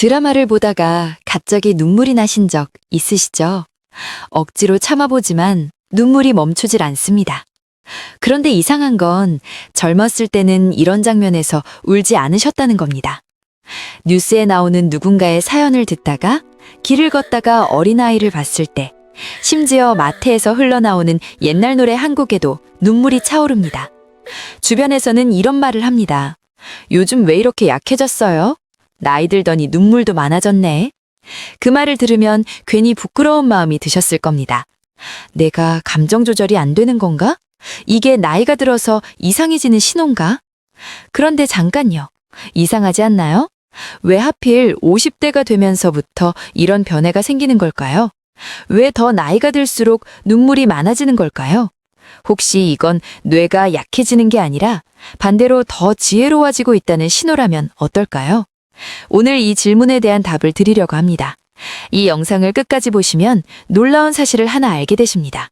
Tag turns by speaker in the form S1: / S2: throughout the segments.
S1: 드라마를 보다가 갑자기 눈물이 나신 적 있으시죠? 억지로 참아보지만 눈물이 멈추질 않습니다. 그런데 이상한 건 젊었을 때는 이런 장면에서 울지 않으셨다는 겁니다. 뉴스에 나오는 누군가의 사연을 듣다가 길을 걷다가 어린아이를 봤을 때 심지어 마트에서 흘러나오는 옛날 노래 한 곡에도 눈물이 차오릅니다. 주변에서는 이런 말을 합니다. 요즘 왜 이렇게 약해졌어요? 나이 들더니 눈물도 많아졌네. 그 말을 들으면 괜히 부끄러운 마음이 드셨을 겁니다. 내가 감정 조절이 안 되는 건가? 이게 나이가 들어서 이상해지는 신호인가? 그런데 잠깐요. 이상하지 않나요? 왜 하필 50대가 되면서부터 이런 변화가 생기는 걸까요? 왜 더 나이가 들수록 눈물이 많아지는 걸까요? 혹시 이건 뇌가 약해지는 게 아니라 반대로 더 지혜로워지고 있다는 신호라면 어떨까요? 오늘 이 질문에 대한 답을 드리려고 합니다. 이 영상을 끝까지 보시면 놀라운 사실을 하나 알게 되십니다.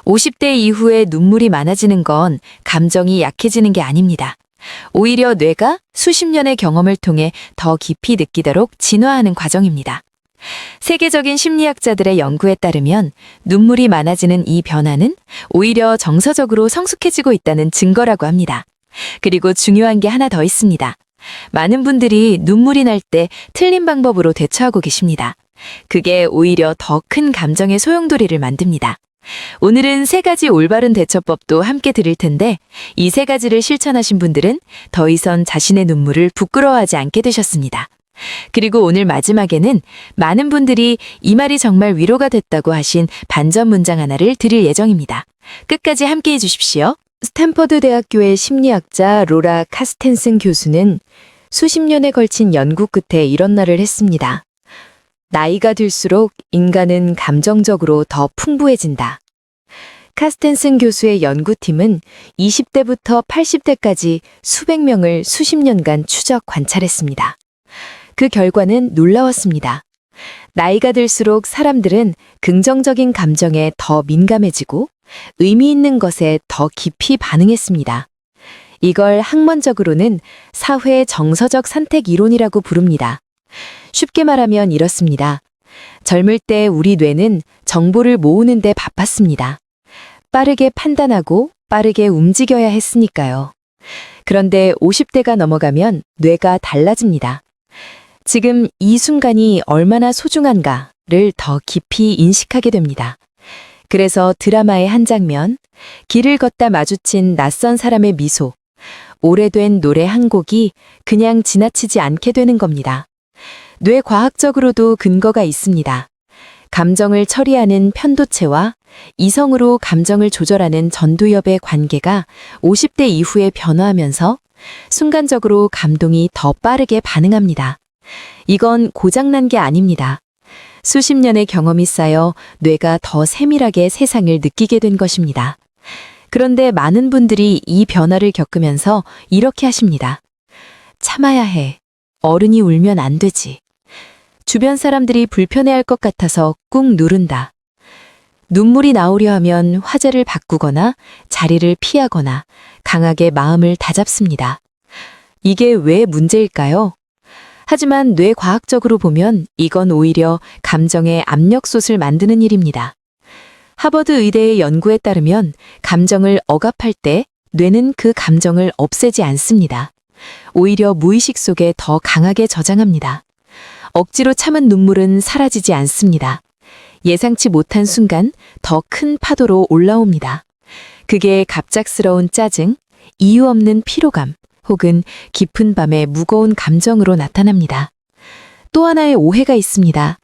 S1: 50대 이후에 눈물이 많아지는 건 감정이 약해지는 게 아닙니다. 오히려 뇌가 수십 년의 경험을 통해 더 깊이 느끼도록 진화하는 과정입니다. 세계적인 심리학자들의 연구에 따르면 눈물이 많아지는 이 변화는 오히려 정서적으로 성숙해지고 있다는 증거라고 합니다. 그리고 중요한 게 하나 더 있습니다. 많은 분들이 눈물이 날 때 틀린 방법으로 대처하고 계십니다. 그게 오히려 더 큰 감정의 소용돌이를 만듭니다. 오늘은 3가지 올바른 대처법도 함께 드릴 텐데 이 3가지를 실천하신 분들은 더 이상 자신의 눈물을 부끄러워하지 않게 되셨습니다. 그리고 오늘 마지막에는 많은 분들이 이 말이 정말 위로가 됐다고 하신 반전 문장 하나를 드릴 예정입니다. 끝까지 함께 해주십시오. 스탠퍼드 대학교의 심리학자 로라 카스텐슨 교수는 수십 년에 걸친 연구 끝에 이런 말을 했습니다. 나이가 들수록 인간은 감정적으로 더 풍부해진다. 카스텐슨 교수의 연구팀은 20대부터 80대까지 수백 명을 수십 년간 추적 관찰했습니다. 그 결과는 놀라웠습니다. 나이가 들수록 사람들은 긍정적인 감정에 더 민감해지고 의미 있는 것에 더 깊이 반응했습니다. 이걸 학문적으로는 사회 정서적 선택 이론이라고 부릅니다. 쉽게 말하면 이렇습니다. 젊을 때 우리 뇌는 정보를 모으는 데 바빴습니다. 빠르게 판단하고 빠르게 움직여야 했으니까요. 그런데 50대가 넘어가면 뇌가 달라집니다. 지금 이 순간이 얼마나 소중한가를 더 깊이 인식하게 됩니다. 그래서 드라마의 한 장면, 길을 걷다 마주친 낯선 사람의 미소, 오래된 노래 한 곡이 그냥 지나치지 않게 되는 겁니다. 뇌과학적으로도 근거가 있습니다. 감정을 처리하는 편도체와 이성으로 감정을 조절하는 전두엽의 관계가 50대 이후에 변화하면서 순간적으로 감동이 더 빠르게 반응합니다. 이건 고장난 게 아닙니다. 수십 년의 경험이 쌓여 뇌가 더 세밀하게 세상을 느끼게 된 것입니다. 그런데 많은 분들이 이 변화를 겪으면서 이렇게 하십니다. 참아야 해. 어른이 울면 안 되지. 주변 사람들이 불편해할 것 같아서 꾹 누른다. 눈물이 나오려 하면 화제를 바꾸거나 자리를 피하거나 강하게 마음을 다잡습니다. 이게 왜 문제일까요? 하지만 뇌과학적으로 보면 이건 오히려 감정의 압력솥을 만드는 일입니다. 하버드 의대의 연구에 따르면 감정을 억압할 때 뇌는 그 감정을 없애지 않습니다. 오히려 무의식 속에 더 강하게 저장합니다. 억지로 참은 눈물은 사라지지 않습니다. 예상치 못한 순간 더 큰 파도로 올라옵니다. 그게 갑작스러운 짜증, 이유 없는 피로감, 혹은 깊은 밤의 무거운 감정으로 나타납니다. 또 하나의 오해가 있습니다.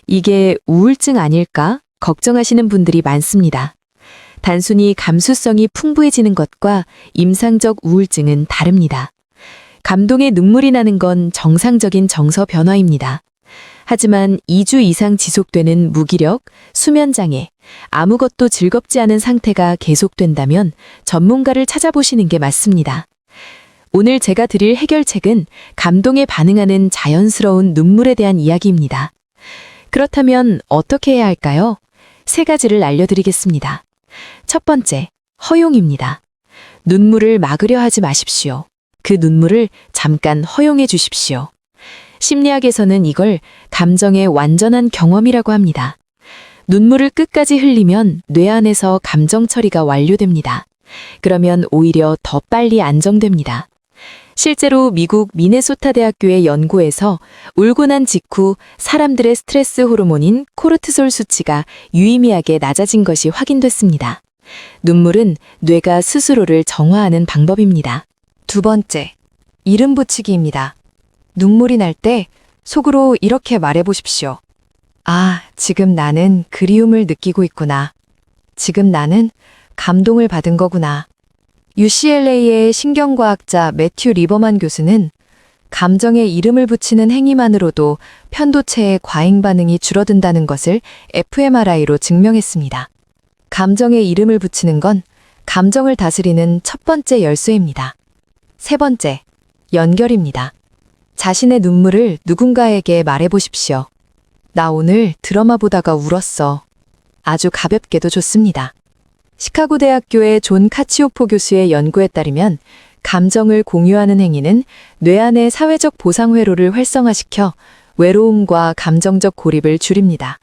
S1: 이게 우울증 아닐까? 걱정하시는 분들이 많습니다. 단순히 감수성이 풍부해지는 것과 임상적 우울증은 다릅니다. 감동의 눈물이 나는 건 정상적인 정서 변화입니다. 하지만 2주 이상 지속되는 무기력, 수면장애, 아무것도 즐겁지 않은 상태가 계속된다면 전문가를 찾아보시는 게 맞습니다. 오늘 제가 드릴 해결책은 감동에 반응하는 자연스러운 눈물에 대한 이야기입니다. 그렇다면 어떻게 해야 할까요? 3가지를 알려드리겠습니다. 첫 번째, 허용입니다. 눈물을 막으려 하지 마십시오. 그 눈물을 잠깐 허용해 주십시오.
S2: 심리학에서는 이걸 감정의 완전한 경험이라고 합니다. 눈물을 끝까지 흘리면 뇌 안에서 감정 처리가 완료됩니다. 그러면 오히려 더 빨리 안정됩니다. 실제로 미국 미네소타 대학교의 연구에서 울고 난 직후 사람들의 스트레스 호르몬인 코르티솔 수치가 유의미하게 낮아진 것이 확인됐습니다. 눈물은 뇌가 스스로를 정화하는 방법입니다.
S1: 두 번째, 이름 붙이기입니다. 눈물이 날 때 속으로 이렇게 말해보십시오. 아, 지금 나는 그리움을 느끼고 있구나. 지금 나는 감동을 받은 거구나. UCLA의 신경과학자 매튜 리버만 교수는 감정에 이름을 붙이는 행위만으로도 편도체의 과잉 반응이 줄어든다는 것을 fMRI로 증명했습니다. 감정에 이름을 붙이는 건 감정을 다스리는 첫 번째 열쇠입니다. 세 번째, 연결입니다. 자신의 눈물을 누군가에게 말해보십시오. 나 오늘 드라마 보다가 울었어. 아주 가볍게도 좋습니다. 시카고 대학교의 존 카치오포 교수의 연구에 따르면 감정을 공유하는 행위는 뇌 안의 사회적 보상 회로를 활성화시켜 외로움과 감정적 고립을 줄입니다.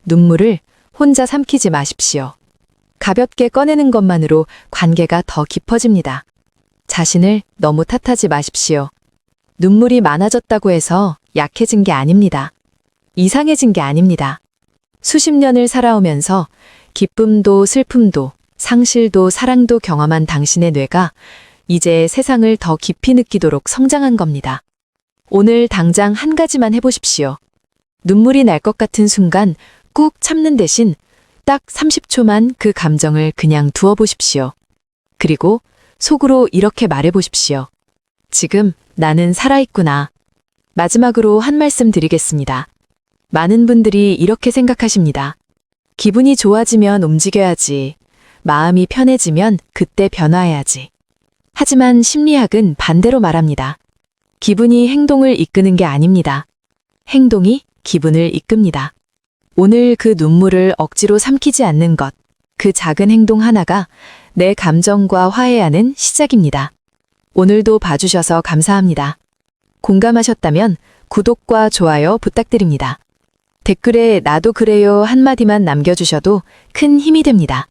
S1: 눈물을 혼자 삼키지 마십시오. 가볍게 꺼내는 것만으로 관계가 더 깊어집니다. 자신을 너무 탓하지 마십시오. 눈물이 많아졌다고 해서 약해진 게 아닙니다. 이상해진 게 아닙니다. 수십 년을 살아오면서 기쁨도 슬픔도 상실도 사랑도 경험한 당신의 뇌가 이제 세상을 더 깊이 느끼도록 성장한 겁니다. 오늘 당장 한 가지만 해보십시오. 눈물이 날 것 같은 순간 꾹 참는 대신 딱 30초만 그 감정을 그냥 두어보십시오. 그리고 속으로 이렇게 말해보십시오. 지금 나는 살아있구나. 마지막으로 한 말씀 드리겠습니다. 많은 분들이 이렇게 생각하십니다. 기분이 좋아지면 움직여야지. 마음이 편해지면 그때 변화해야지. 하지만 심리학은 반대로 말합니다. 기분이 행동을 이끄는 게 아닙니다. 행동이 기분을 이끕니다. 오늘 그 눈물을 억지로 삼키지 않는 것, 그 작은 행동 하나가 내 감정과 화해하는 시작입니다. 오늘도 봐주셔서 감사합니다. 공감하셨다면 구독과 좋아요 부탁드립니다. 댓글에 나도 그래요 한마디만 남겨주셔도 큰 힘이 됩니다.